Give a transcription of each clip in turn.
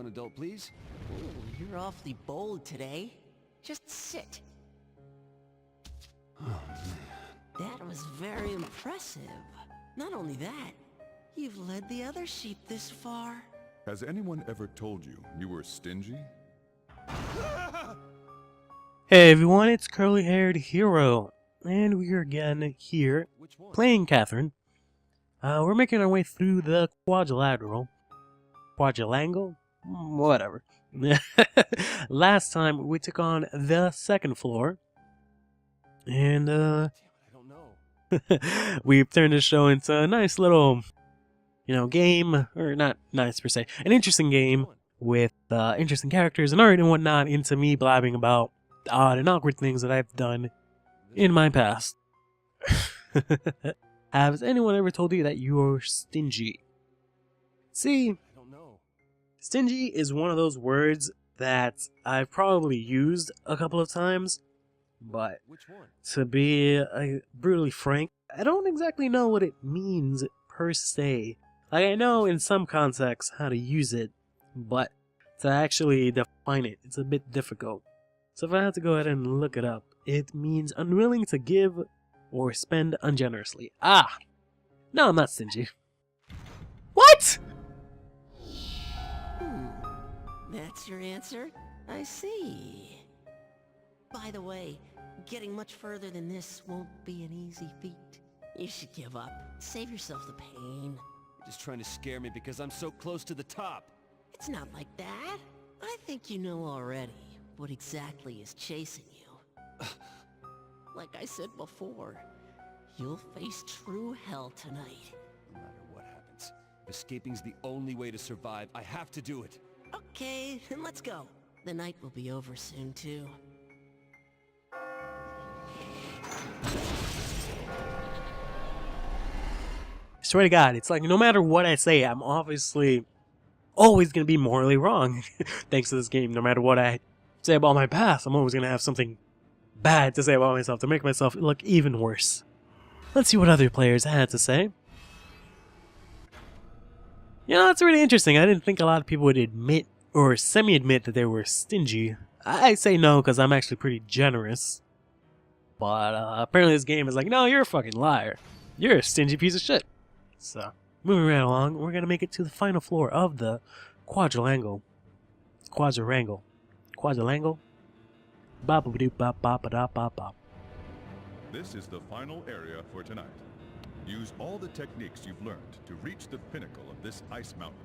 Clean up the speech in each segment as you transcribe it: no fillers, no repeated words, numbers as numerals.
adult, please? Ooh, you're awfully bold today. Just sit. Oh, man. That was very impressive. Not only that, you've led the other sheep this far. Has anyone ever told you you were stingy? Hey everyone, it's CurlyHairedHero, and we are again here playing Catherine. We're making our way through the quadrilateral. Quadrilangle? Whatever. Last time we took on the second floor, and Damn it, I don't know. we've turned the show into a nice little, game, or not nice per se, an interesting game with interesting characters and art and whatnot, into me blabbing about odd and awkward things that I've done in my past. Has anyone ever told you that you're stingy? See, I don't know. stingy is one of those words that I've probably used a couple of times, but Which one? to be brutally frank, I don't exactly know what it means per se. Like, I know in some contexts how to use it, but to actually define it, it's a bit difficult. So if I had to go ahead and look it up, it means unwilling to give or spend ungenerously. Ah! No, I'm not stingy. What? That's your answer? I see. By the way, getting much further than this won't be an easy feat. You should give up. Save yourself the pain. You're just trying to scare me because I'm so close to the top. It's not like that. I think you know already what exactly is chasing you. Like I said before, you'll face true hell tonight. No matter what happens, escaping's the only way to survive. I have to do it. Okay, then let's go. The night will be over soon, too. I swear to God, it's like no matter what I say, I'm obviously always going to be morally wrong. Thanks to this game, no matter what I say about my past, I'm always going to have something bad to say about myself to make myself look even worse. Let's see what other players had to say. It's really interesting. I didn't think a lot of people would admit or semi-admit that they were stingy. I say no because I'm actually pretty generous. But apparently this game is like, no, you're a fucking liar. You're a stingy piece of shit. So, moving right along, we're going to make it to the final floor of the quadrilangle. Quadrilangle. Quadrilangle? Ba-ba-ba-doop-ba-ba-ba-da-ba-ba. This is the final area for tonight. Use all the techniques you've learned to reach the pinnacle of this ice mountain.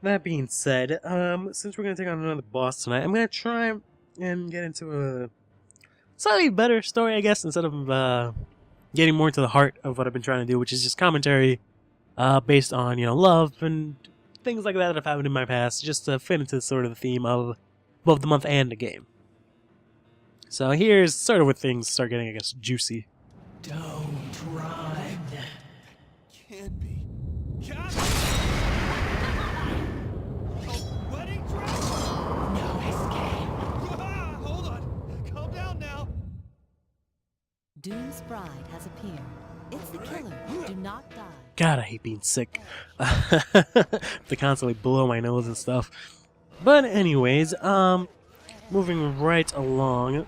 That being said, since we're going to take on another boss tonight, I'm going to try and get into a slightly better story, I guess, instead of getting more into the heart of what I've been trying to do, which is just commentary based on, love and things like that that have happened in my past, just to fit into sort of the theme of both the month and the game. So here's sort of where things start getting, I guess, juicy. Don't run. Can't be. Oh, wedding dress! No escape. Ah, hold on. Calm down now. Doom's bride has appeared. It's the killer. Do not die. God, I hate being sick. To constantly blow my nose and stuff. But anyways, moving right along.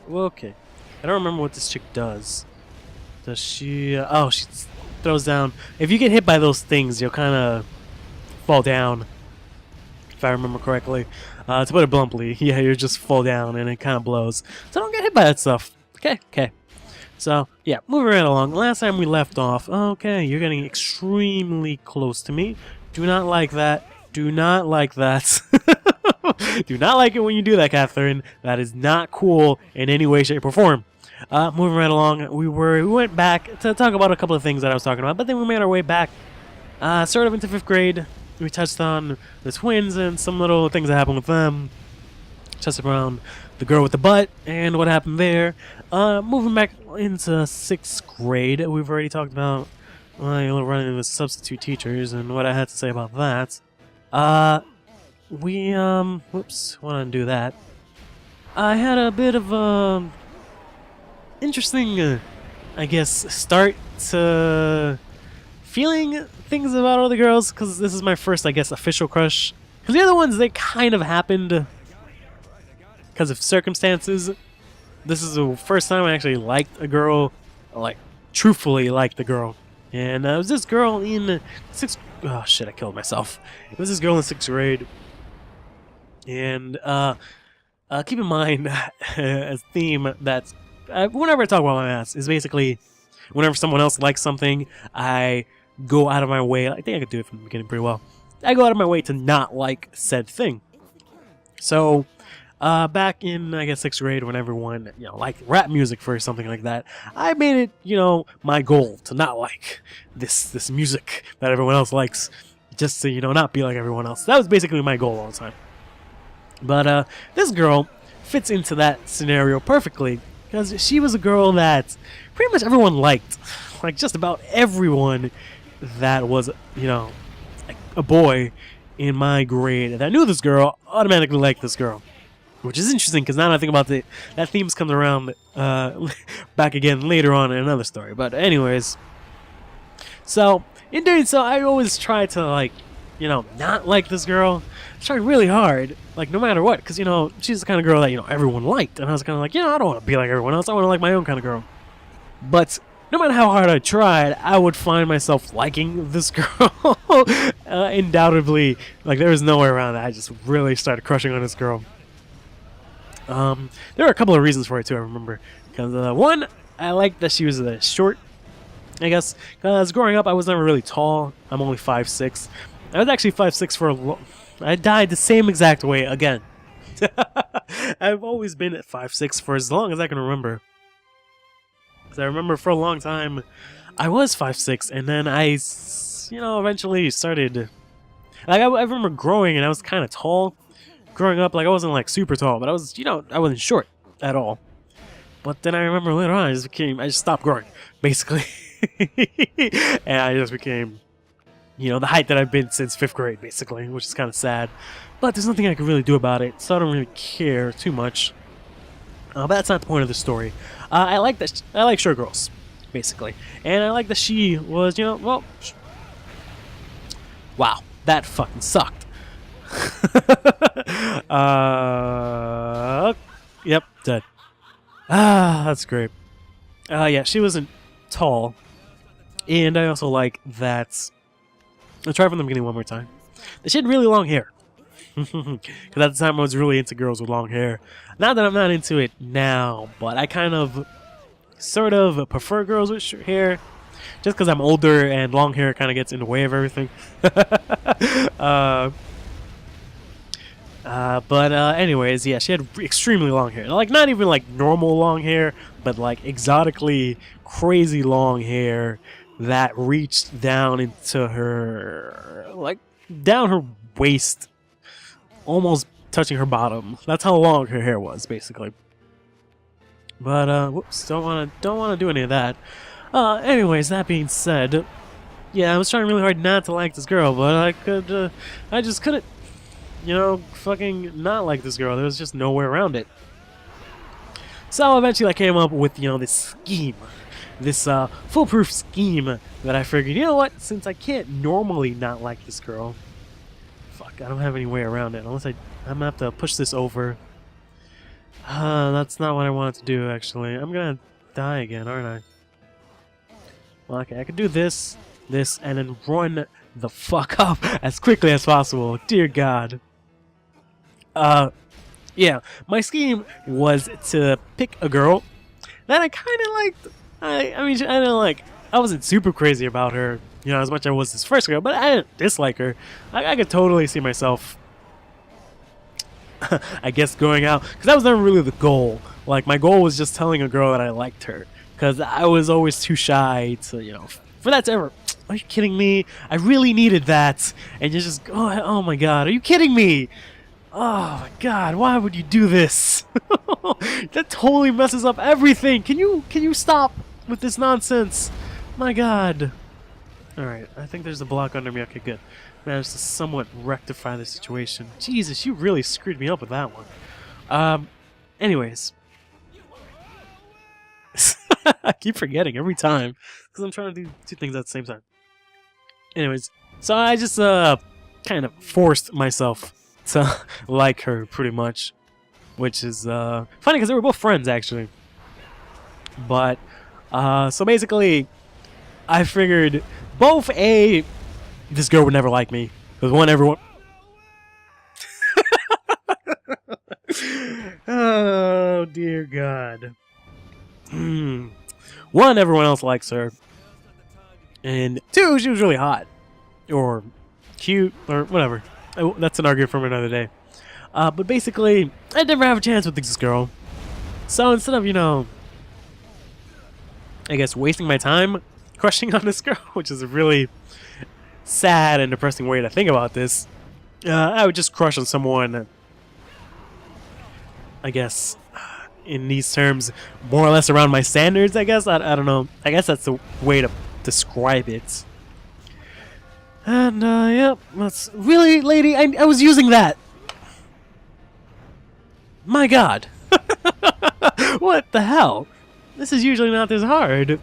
Okay. I don't remember what this chick does. Does she... oh, she throws down... If you get hit by those things, you'll kind of fall down. If I remember correctly. To put it bluntly, yeah, you just fall down and it kind of blows. So don't get hit by that stuff. Okay. So, yeah, moving right along. Last time we left off... Okay, you're getting extremely close to me. Do not like that. Do not like that. Do not like it when you do that, Catherine. That is not cool in any way, shape, or form. Moving right along, we went back to talk about a couple of things that I was talking about, but then we made our way back, sort of into 5th grade. We touched on the twins and some little things that happened with them. Touched around the girl with the butt and what happened there. Moving back into 6th grade, we've already talked about running with substitute teachers and what I had to say about that. Whoops, want to undo that. I had a bit of interesting, I guess, start to feeling things about other girls, because this is my first, I guess, official crush. Because the other ones, they kind of happened because of circumstances. This is the first time I actually liked a girl, like, truthfully liked the girl. And it was this girl in 6th... Oh, shit, I killed myself. It was this girl in 6th grade. And, keep in mind, a theme that's... whenever I talk about my ass, is basically... Whenever someone else likes something, I go out of my way... I think I could do it from the beginning pretty well. I go out of my way to not like said thing. So... back in, I guess, 6th grade, when everyone, liked rap music for something like that, I made it, my goal to not like this music that everyone else likes, just to, not be like everyone else. That was basically my goal all the time. But, this girl fits into that scenario perfectly, because she was a girl that pretty much everyone liked. Like, just about everyone that was, a boy in my grade that knew this girl automatically liked this girl. Which is interesting, because now that I think about it, that theme comes around back again later on in another story. But anyways, so in doing so, I always try to, not like this girl. I tried really hard, no matter what, because, she's the kind of girl that, everyone liked. And I was kind of like, I don't want to be like everyone else. I want to like my own kind of girl. But no matter how hard I tried, I would find myself liking this girl. Undoubtedly, there was no way around it. I just really started crushing on this girl. There were a couple of reasons for it too, I remember. Because, one, I liked that she was short, I guess. Because growing up, I was never really tall. I'm only 5'6". I was actually 5'6" for a long... I died the same exact way again. I've always been at 5'6" for as long as I can remember. Because I remember for a long time, I was 5'6", and then I, eventually started... I remember growing, and I was kind of tall. Growing up, I wasn't super tall, but I was, I wasn't short at all. But then I remember later on, I just stopped growing, basically. And I just became, the height that I've been since 5th grade, basically, which is kind of sad. But there's nothing I can really do about it, so I don't really care too much. But that's not the point of the story. I like short girls, basically. And I like that she was, wow, that fucking sucked. Yep, dead. That's great. Yeah, she wasn't tall. And I also like that... I'll try from the beginning one more time. That she had really long hair. Because at the time I was really into girls with long hair. Not that I'm not into it now, but I kind of... sort of prefer girls with short hair. Just because I'm older and long hair kind of gets in the way of everything. But anyways, yeah, she had extremely long hair. Not even normal long hair, but exotically crazy long hair that reached down into her, down her waist, almost touching her bottom. That's how long her hair was, basically. But whoops, don't wanna do any of that. Anyways, that being said, yeah, I was trying really hard not to like this girl, but I just couldn't. Fucking not like this girl. There was just no way around it. So eventually I came up with, this scheme. This foolproof scheme that I figured, you know what? Since I can't normally not like this girl, fuck, I don't have any way around it. Unless I'm gonna have to push this over. That's not what I wanted to do, actually. I'm gonna die again, aren't I? Well, okay, I could do this, and then run the fuck up as quickly as possible. Dear God. Yeah, my scheme was to pick a girl that I kind of liked. I wasn't super crazy about her, as much as I was this first girl, but I didn't dislike her. I could totally see myself, I guess, going out, because that was never really the goal. My goal was just telling a girl that I liked her, because I was always too shy to, for that to ever... Are you kidding me? I really needed that, and you just... Oh my God, are you kidding me? Oh my God, why would you do this? That totally messes up everything. Can you stop with this nonsense? My God. Alright, I think there's a block under me. Okay, good. Managed to somewhat rectify the situation. Jesus, you really screwed me up with that one. Anyways. I keep forgetting every time, because I'm trying to do two things at the same time. Anyways, so I just kind of forced myself to like her pretty much, which is funny because they were both friends actually. But so basically, I figured both this girl would never like me because one, everyone. Oh dear God. One, everyone else likes her, and two, she was really hot or cute or whatever. That's an argument from another day. But basically, I never have a chance with this girl. So instead of, you know, I guess wasting my time crushing on this girl, which is a really sad and depressing way to think about this, I would just crush on someone, I guess, in these terms, more or less around my standards, I guess. I don't know. I guess that's the way to describe it. And, yeah, that's really, lady, I was using that. My God. What the hell? This is usually not this hard.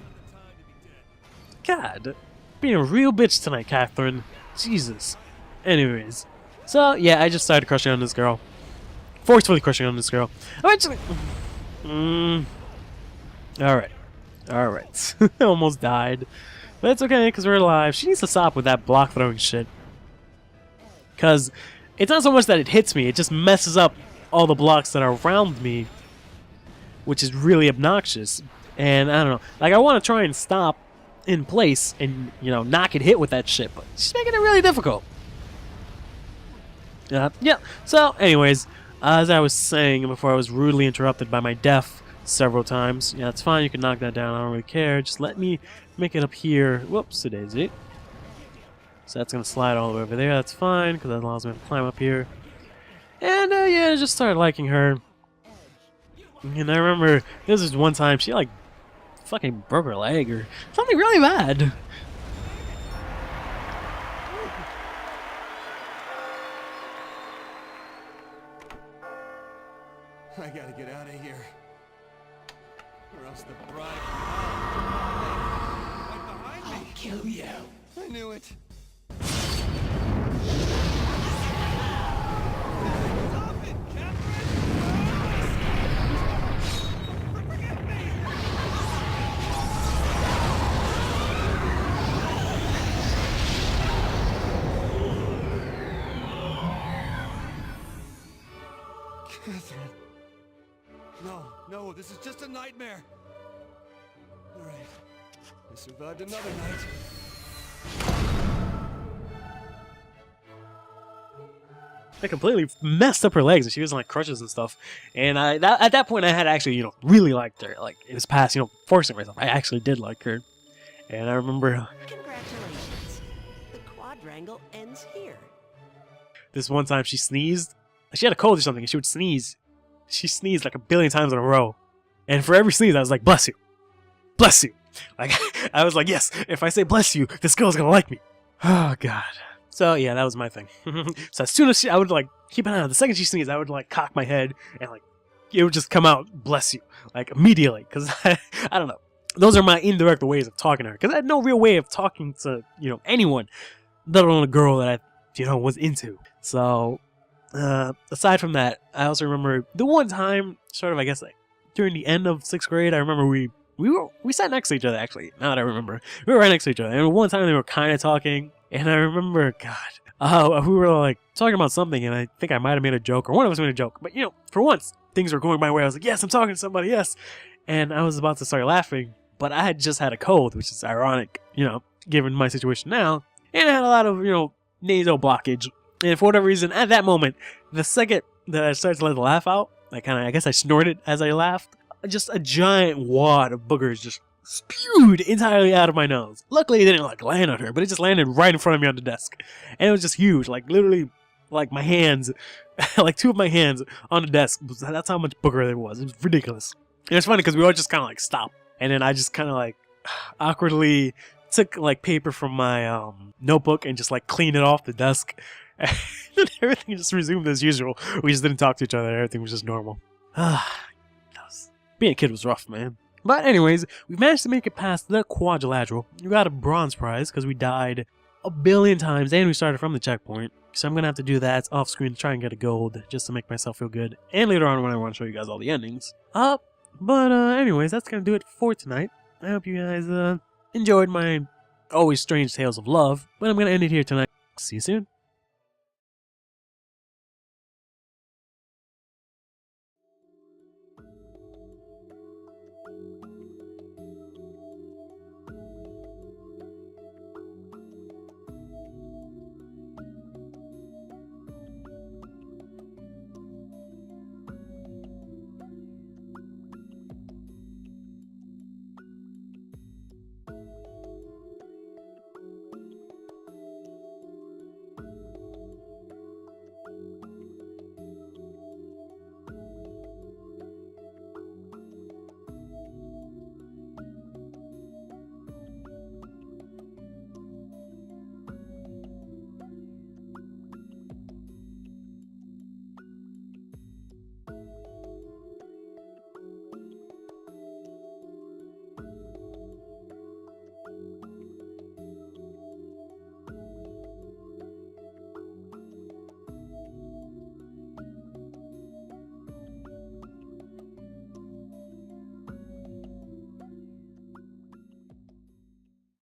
God. Being a real bitch tonight, Catherine. Jesus. Anyways. So, yeah, I just started crushing on this girl. Forcefully crushing on this girl. Eventually... Alright. Alright. I almost died. But it's okay, because we're alive. She needs to stop with that block throwing shit. Because it's not so much that it hits me, it just messes up all the blocks that are around me, which is really obnoxious. And I don't know, like I want to try and stop in place and, you know, not get hit with that shit, but she's making it really difficult. Yeah, so anyways, as I was saying before I was rudely interrupted by my death several times. Yeah, that's fine, you can knock that down, I don't really care. Just let me make it up here. Whoops, a daisy. So that's going to slide all the way over there, that's fine, because that allows me to climb up here. And, yeah, I just started liking her. And I remember there was this one time she, like, fucking broke her leg or something really bad. I gotta get out of here. Or else the bride... Right behind me! I'll kill you. I knew it. Catherine. No, this is just a nightmare. All right, I survived another night. I completely messed up her legs, and she was on like crutches and stuff. And at that point, I had actually, you know, really liked her. Like in this past, you know, forcing myself, I actually did like her. And I remember Congratulations. The quadrangle ends here. this one time she sneezed. She had a cold or something, and she would sneeze. She sneezed like a billion times in a row. And for every sneeze, I was like, bless you. Bless you. Like, I was like, yes, if I say bless you, this girl's gonna like me. Oh, God. So, yeah, that was my thing. So as soon as I would, like, keep an eye on the second she sneezed, I would, like, cock my head and, like, it would just come out, bless you. Like, immediately. Because, I don't know. Those are my indirect ways of talking to her. Because I had no real way of talking to, you know, anyone. Let alone a girl that I, you know, was into. So... aside from that, I also remember the one time, sort of, I guess, like during the end of 6th grade, I remember we sat next to each other. Actually, now that I remember, we were right next to each other. And one time they were kind of talking, and I remember, God, we were like talking about something, and I think I might have made a joke, or one of us made a joke. But you know, for once, things were going my way. I was like, yes, I'm talking to somebody, yes. And I was about to start laughing, but I had just had a cold, which is ironic, you know, given my situation now, and I had a lot of, you know, nasal blockage. And for whatever reason, at that moment, the second that I started to let the laugh out, I guess I snorted as I laughed. Just a giant wad of boogers just spewed entirely out of my nose. Luckily, it didn't, like, land on her, but it just landed right in front of me on the desk. And it was just huge, like, literally, like, my hands, like, 2 of my hands on the desk. That's how much booger there was. It was ridiculous. And it's funny because we all just kind of, like, stopped. And then I just kind of, like, awkwardly took, like, paper from my notebook and just, like, cleaned it off the desk. And everything just resumed as usual. We just didn't talk to each other. Everything was just normal. Being a kid was rough, man. But anyways, we managed to make it past the quadrilateral. We got a bronze prize because we died a billion times, and we started from the checkpoint. So I'm gonna have to do that off screen to try and get a gold, just to make myself feel good. And later on when I want to show you guys all the endings. But anyways, that's gonna do it for tonight. I hope you guys enjoyed my always strange tales of love. But I'm gonna end it here tonight. See you soon.